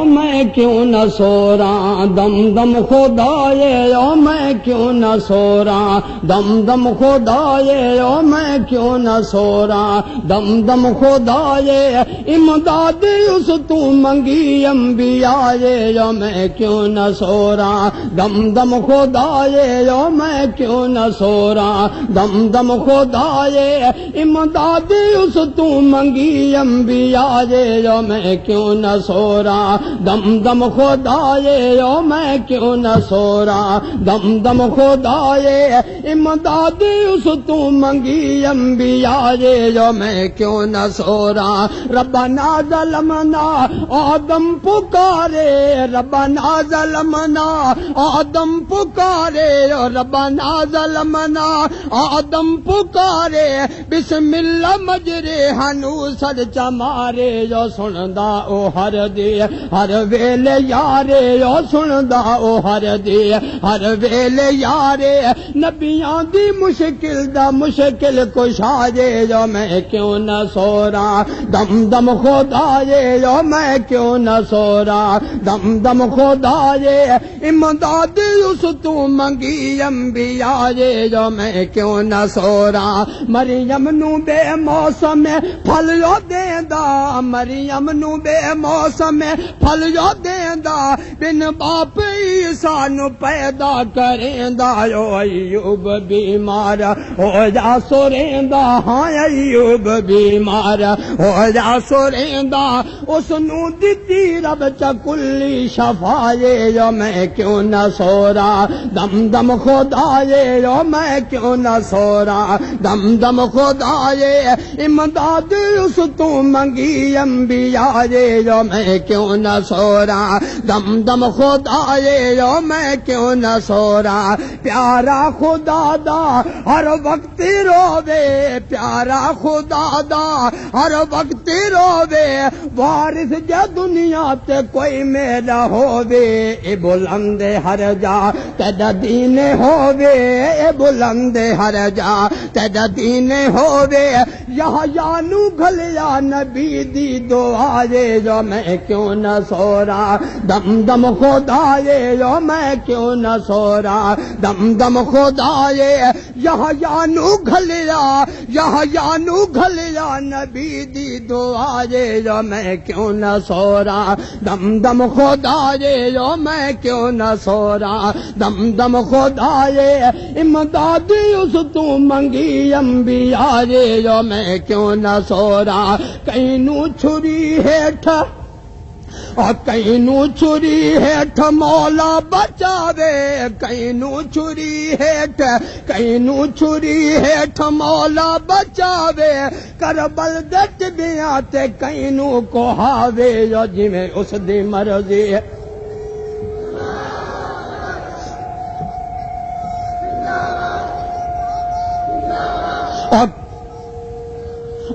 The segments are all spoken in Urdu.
میں کیوں نہ سو رہا دم دم خدائے او میں کیوں نہ سو رہا دم دم خدائے او میں کیوں نہ سو رہا دم دم خدائے امداد اس تو منگی انبیاء او میں کیوں نہ سو رہا دم دم خدائے او میں کیوں نہ سو رہا دم دم خدائے امداد اس تو منگی انبیاء او میں کیوں نہ سو رہا دم دم خدائے او میں کیوں نہ سو رہا دم دم خدائے امداد اس تو منگی انبیاء او میں کیوں نہ سو رہا ربنا ظلمنا آدم پکارے ربنا ظلمنا آدم پکارے ربنا ظلمنا آدم پکارے بسم اللہ مجرے ہنو سر چمارے جو سندا او ہر دے ہر ویلے یارے او سندا او ہر دے ہر ویلے یارے نبیاں دی مشکل دا مشکل کشاجے جو میں کیوں نہ سو رہا دم دم خدائے او میں کیوں نہ سو رہا دم دم خدائے امداد اس تو منگی انبیاء جو میں کیوں نہ سو رہا مریم نو بے موسم پھل جو دیندا مریم نو بے موسم پھل جو دیندا بن باپ عیسیٰ نو پیدا کریندا او ایوب بیمار ہو جا سوریندا ہاں ایوب بیمار ہو جا سوریندا اس نو دتی رب چکلی شفاعے جو میں کیوں نہ سو رہا دم دم خدائے او میں کیوں نہ سو رہا دم دم خدائے امداد اس تو منگی انبیاء جو میں کیوں نہ سو رہا دم دم خدائے او میں کیوں نہ سو رہا پیارا خدا دا ہر وقت روے پیارا خدا دا ہر وقت روے وارث جا دنیا تے کوئی میرا ہووے اے بلند ہر جا تیرا دین ہووے اے بلند ہر جا تیرا دین ہووے یہاں جانو گھلیا نبی دی دعا جو میں کیوں نہ سو رہا دم دم خدائے او میں کیوں نہ سو رہا دم دم خدائے یہاں جانو گھلیا نبی دی دعا جو میں کیوں نہ سو رہا دم دم خدائے او میں کیوں نہ سو رہا دم دم خدائے امداد اس تو منگی انبیاء جو میں کیوں نہ سو رہا کہیں نو چھری ہیٹھ اور کہیں نو چھری ہیٹھ مولا بچاوے کہیں نو چھری ہیٹھ کہیں نو چھری ہیٹھ مولا بچاوے کربل دٹ بیاں تے کہیں نو کوہاوے جو جی میں اس دی مرضی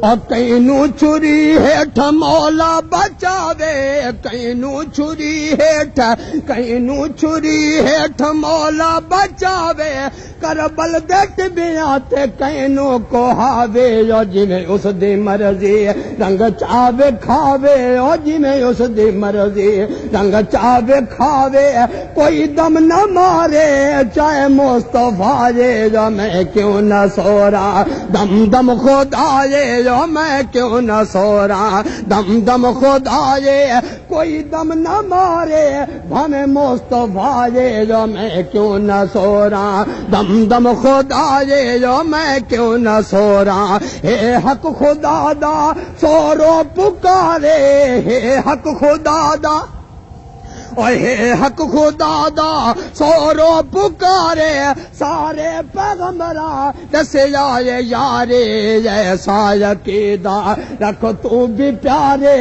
اور کہیں نو چھری ہیٹھ مولا بچاوے کہیں نو چھری ہیٹھ کہیں نو چھری ہیٹھ مولا بچاوے کربل دٹ بیاں تے کہیں نو کوہاوے او جی میں اس دی مرضی رنگ چاوے کھاوے او جی میں اس دی مرضی رنگ چاوے کھاوے کوئی دم نہ مارے چاہے مصطفیٰ جو میں کیوں نہ سو رہا دم دم خدائے جو میں کیوں نہ سو رہا دم دم خدائے کوئی دم نہ مارے بھمیں مصطفیٰ جو میں کیوں نہ سو رہا دم دم خدائے جو میں کیوں نہ سو رہا اے حق خدا دا سورو پکارے اے حق خدا دا اور ہے حق خدا دا سورو پکارے سارے پیغمبراں دسے جائے یارے ایسا عقیدہ رکھ تو بھی پیارے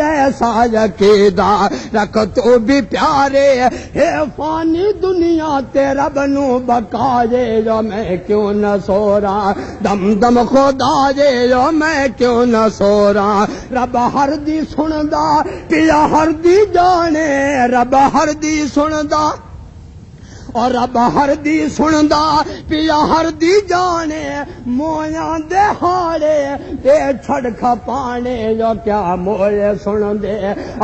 ایسا عقیدہ رکھ تو بھی پیارے ہے فانی دنیا تے رب نو بکائے جو میں کیوں نہ سو رہا دم دم خدا جو میں کیوں نہ سو رہا رب ہر دی سندا پیا ہر دی جانے رب ہر دی سندا اور رب ہر دی سندا پیا ہر دی جانے مویاں دے ہارے تے چھڑ کھپانے جو کیا موئے سن دے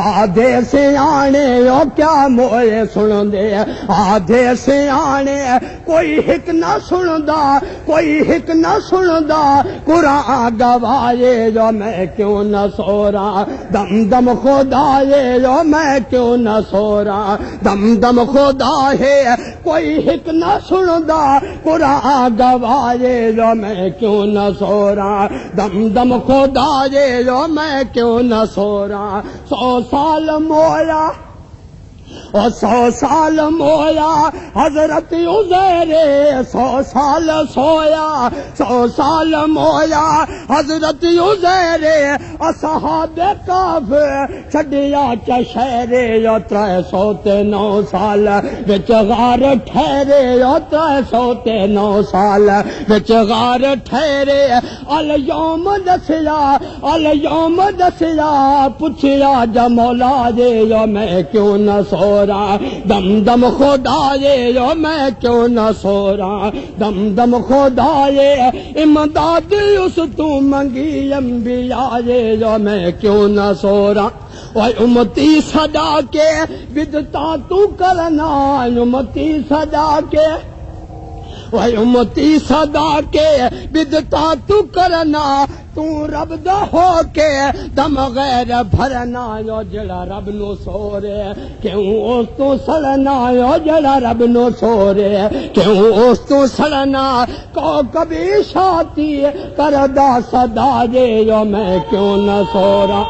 آدھے سیانے جو کیا موئے سن دے آدھے سیانے کوئی ہک نہ سندا کوئی ہک نہ سندا قرآن گوائے جو میں کیوں نہ سو رہا دم دم خدا ہے جو میں کیوں نہ سو رہا دم دم خدا ہے کوئی ہک نہ سندا قرآن گوائے جو میں کیوں نہ سو رہا دم دم خدا ہے جو میں کیوں نہ سو رہا 100 سال مویا اور 100 سال مویا حضرت عزیر 100 سال سویا 100 سال مویا حضرت عزیر اصحاب کاف چھڈیا شہر 309 سال وچ غار ٹھہرے 309 سال وچ غار ٹھہرے الیوم دسیا پوچھیا جا مولا جے جو میں کیوں نہ سو رہا دم دم خدا یہ جو میں کیوں نہ سو رہا دم دم خدا یہ امداد اس تو منگی انبیاء یہ جو میں کیوں نہ سو رہا وہ امتی صدا کے بدتا تو کرنا امتی صدا کے وہ امتی صدا کے بدتا تو کرنا تو رب دا ہو کے دم غیر بھرنا جو جڑا رب نو سورے کیوں اس تو سڑنا جو جڑا رب نو سورے کیوں اس تو سڑنا کو کبھی شاتی کردا صدا جے جو میں کیوں نہ سورا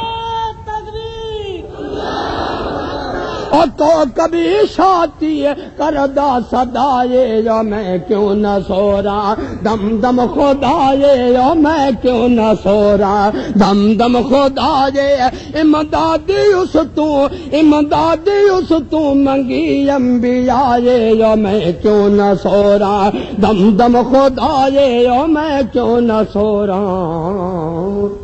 اور تو کبھی شاتی کردا صدا یہ جو میں کیوں نہ سو رہا دم دم خدا یہ جو میں کیوں نہ سو رہا دم دم خدا یہ امداد اس تو منگی انبیاء یہ جو میں کیوں نہ سو رہا دم دم خدا یہ جو میں کیوں نہ سو رہا